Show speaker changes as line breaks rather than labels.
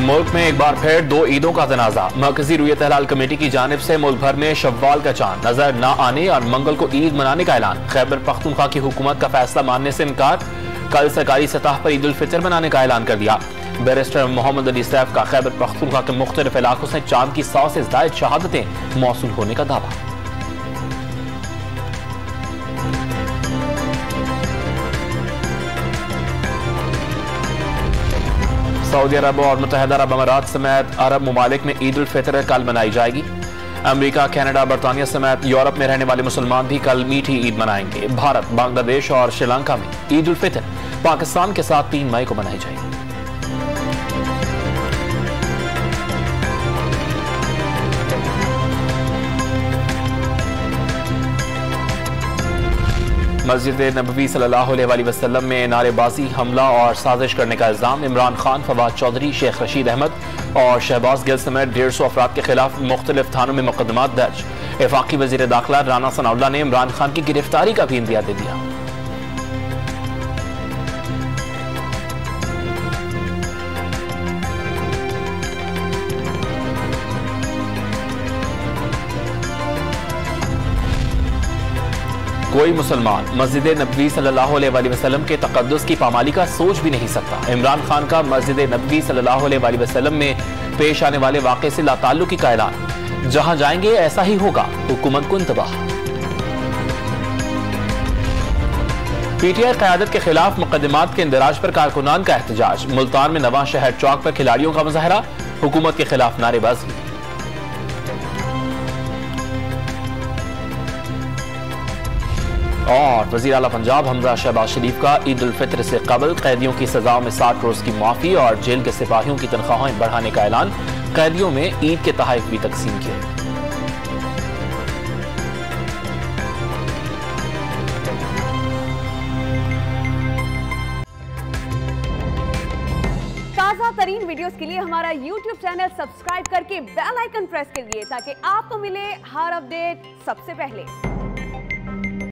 मुल्क में एक बार फिर 2 ईदों का जनाजा। मरकजी रुयत हलाल कमेटी की जानिब से मुल्क भर में शव्वाल का चांद नजर न आने और मंगल को ईद मनाने का ऐलान। खैबर पख्तूनख्वा की हुकूमत का फैसला मानने से इनकार। कल सरकारी सतह पर ईद उल फितर मनाने का ऐलान कर दिया। बैरिस्टर मोहम्मद अली सैफ का खैबर पख्तूनख्वा के मुख्तलिफ इलाकों से चांद की 100 से ज्यादा शहादतें मौसूल होने का दावा। सऊदी अरब और मुत्तहिदा अरब अमारात समेत अरब ममालिक में ईद उल फितर कल मनाई जाएगी। अमेरिका, कनाडा, बरतानिया समेत यूरोप में रहने वाले मुसलमान भी कल मीठी ईद मनाएंगे। भारत, बांग्लादेश और श्रीलंका में ईद उल फितर पाकिस्तान के साथ 3 मई को मनाई जाएगी। मस्जिद नबवी सल्लल्लाहु अलैहि वसल्लम में नारेबाजी, हमला और साजिश करने का इल्जाम। इमरान खान, फवाद चौधरी, शेख रशीद अहमद और शहबाज गिल समेत 150 अफराद के खिलाफ मुख्तलिफ थानों में मुकदमात दर्ज। वफाकी वजीर दाखिला राना सनाउल्लाह ने इमरान खान की गिरफ्तारी का भी इंदिया दे दिया। कोई मुसलमान मस्जिद नबवी सल्लल्लाहु अलैहि वसल्लम के तक़द्दुस की पामाली का सोच भी नहीं सकता। इमरान खान का मस्जिद नबवी सल्लल्लाहु अलैहि वसल्लम में पेश आने वाले वाक़े से लाताल्लुकी का ऐलान। जहां जाएंगे ऐसा ही होगा, हुकूमत को इंतबाह। पीटीआई क़यादत के खिलाफ मुकदमात के इंदराज पर कारकुनान का एहतजाज। मुल्तान में नवां शहर चौक पर खिलाड़ियों का मुजाहरा, हुकूमत के खिलाफ नारेबाजी। और वज़ीर आला पंजाब हमजा शहबाज शरीफ का ईद उल फितर से कबल कैदियों की सजाओं में 60 रोज की माफी और जेल के सिपाहियों की तनख्वाहें बढ़ाने का ऐलान। कैदियों में ईद के तोहफे भी तकसीम किए।
ताज़ा तरीन वीडियोस के लिए हमारा YouTube चैनल सब्सक्राइब करके बेल आइकन प्रेस करिए ताकि आपको मिले हर अपडेट सबसे पहले।